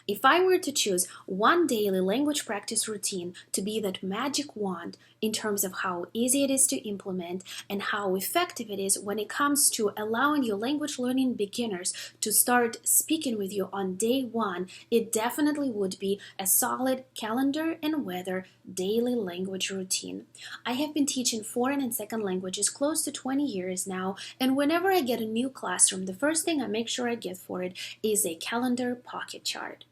If I were to choose one daily language practice routine to be that magic wand in terms of how easy it is to implement and how effective it is when it comes to allowing your language learning beginners to start speaking with you on day one, it definitely would be a solid calendar and weather daily language routine. I have been teaching foreign and second languages close to 20 years now, and whenever I get a new classroom, the first thing I make sure I get for it is a calendar pocket chart.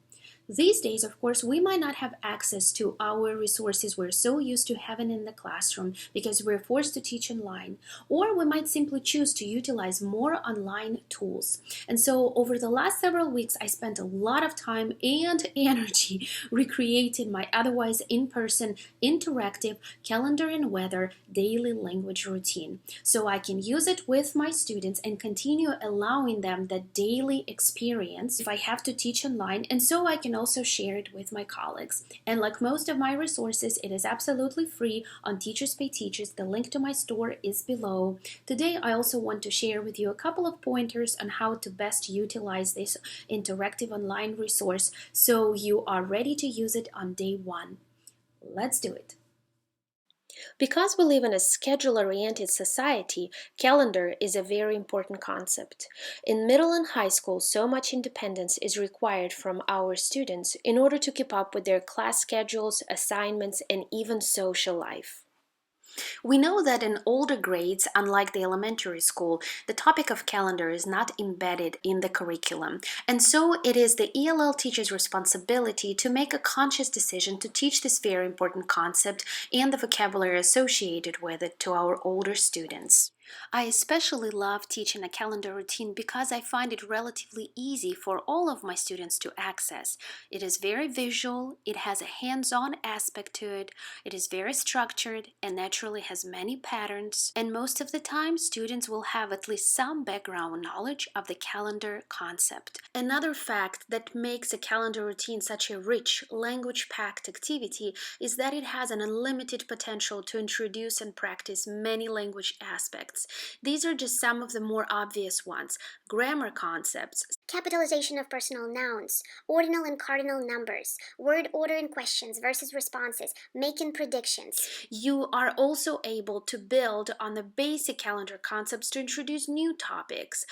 These days, of course, we might not have access to our resources we're so used to having in the classroom because we're forced to teach online, or we might simply choose to utilize more online tools. And so over the last several weeks, I spent a lot of time and energy recreating my otherwise in-person interactive calendar and weather daily language routine so I can use it with my students and continue allowing them the daily experience if I have to teach online, and so I can also share it with my colleagues. And like most of my resources, it is absolutely free on Teachers Pay Teachers. The link to my store is below. Today, I also want to share with you a couple of pointers on how to best utilize this interactive online resource so you are ready to use it on day one. Let's do it. Because we live in a schedule-oriented society, calendar is a very important concept. In middle and high school, so much independence is required from our students in order to keep up with their class schedules, assignments, and even social life. We know that in older grades, unlike the elementary school, the topic of calendar is not embedded in the curriculum. And so it is the ELL teacher's responsibility to make a conscious decision to teach this very important concept and the vocabulary associated with it to our older students. I especially love teaching a calendar routine because I find it relatively easy for all of my students to access. It is very visual, it has a hands-on aspect to it, it is very structured and naturally has many patterns, and most of the time students will have at least some background knowledge of the calendar concept. Another fact that makes a calendar routine such a rich, language-packed activity is that it has an unlimited potential to introduce and practice many language aspects. These are just some of the more obvious ones: grammar concepts, capitalization of personal nouns, ordinal and cardinal numbers, word order in questions versus responses, making predictions. You are also able to build on the basic calendar concepts to introduce new topics.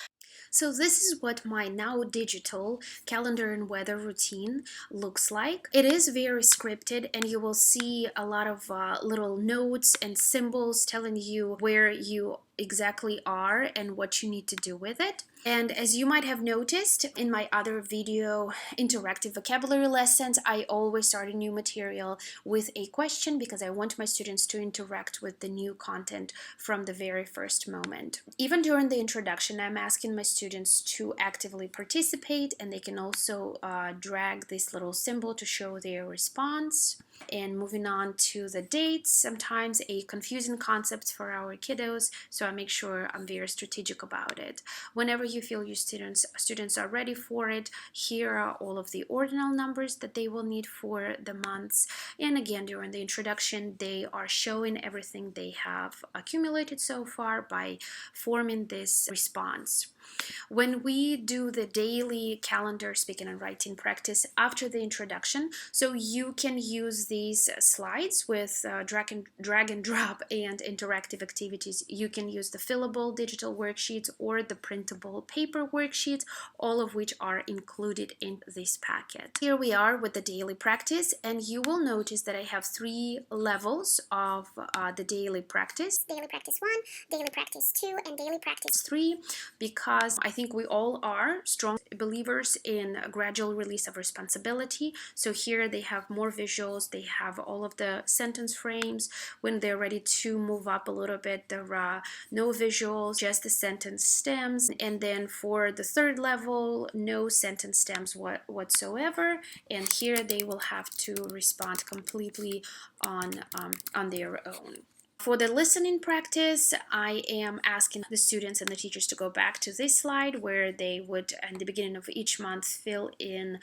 So this is what my now digital calendar and weather routine looks like. It is very scripted, and you will see a lot of little notes and symbols telling you where you exactly are and what you need to do with it. And as you might have noticed in my other video interactive vocabulary lessons, I always start a new material with a question because I want my students to interact with the new content from the very first moment. Even during the introduction, I'm asking my students to actively participate, and they can also drag this little symbol to show their response. And moving on to the dates, sometimes a confusing concept for our kiddos, so I make sure I'm very strategic about it. Whenever you feel your students are ready for it, here are all of the ordinal numbers that they will need for the months. And again, during the introduction, they are showing everything they have accumulated so far by forming this response. When we do the daily calendar speaking and writing practice after the introduction, so you can use these slides with drag and drop and interactive activities. You can use the fillable digital worksheets or the printable paper worksheets, all of which are included in this packet. Here we are with the daily practice, and you will notice that I have 3 levels of the daily practice. Daily practice 1, daily practice 2, and daily practice 3, because I think we all are strong believers in a gradual release of responsibility. So here they have more visuals, they have all of the sentence frames. When they're ready to move up a little bit, there are no visuals, just the sentence stems. And then for the 3rd level, no sentence stems whatsoever. And here they will have to respond completely on their own. For the listening practice, I am asking the students and the teachers to go back to this slide where they would, at the beginning of each month, fill in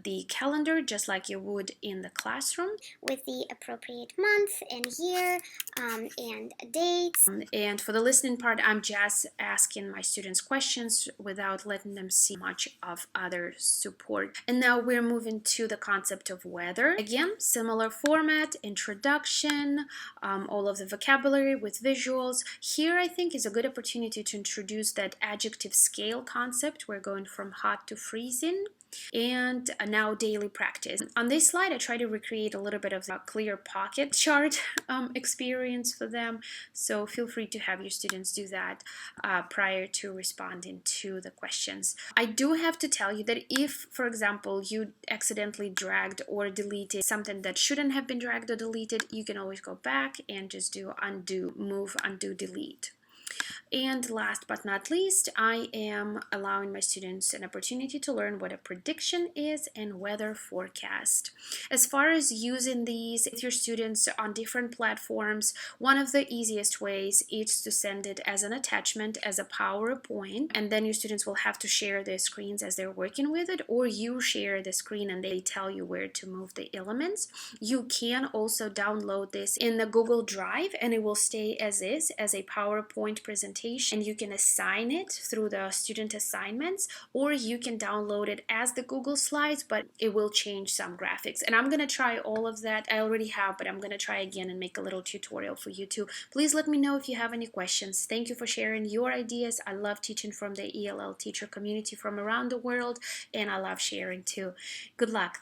the calendar just like you would in the classroom. With the appropriate month and year and dates. And for the listening part, I'm just asking my students questions without letting them see much of other support. And now we're moving to the concept of weather. Again, similar format, introduction, all of the vocabulary with visuals. Here I think is a good opportunity to introduce that adjective scale concept. We're going from hot to freezing. And now daily practice. On this slide, I try to recreate a little bit of a clear pocket chart experience for them. So feel free to have your students do that prior to responding to the questions. I do have to tell you that if, for example, you accidentally dragged or deleted something that shouldn't have been dragged or deleted, you can always go back and just do undo, move, undo, delete. And last but not least, I am allowing my students an opportunity to learn what a prediction is and weather forecast. As far as using these with your students on different platforms, one of the easiest ways is to send it as an attachment, as a PowerPoint, and then your students will have to share their screens as they're working with it, or you share the screen and they tell you where to move the elements. You can also download this in the Google Drive and it will stay as is, as a PowerPoint presentation, and you can assign it through the student assignments, or you can download it as the Google Slides, but it will change some graphics. And I'm going to try all of that. I already have, but I'm going to try again and make a little tutorial for you too. Please let me know if you have any questions. Thank you for sharing your ideas. I love teaching from the ELL teacher community from around the world, and I love sharing too. Good luck.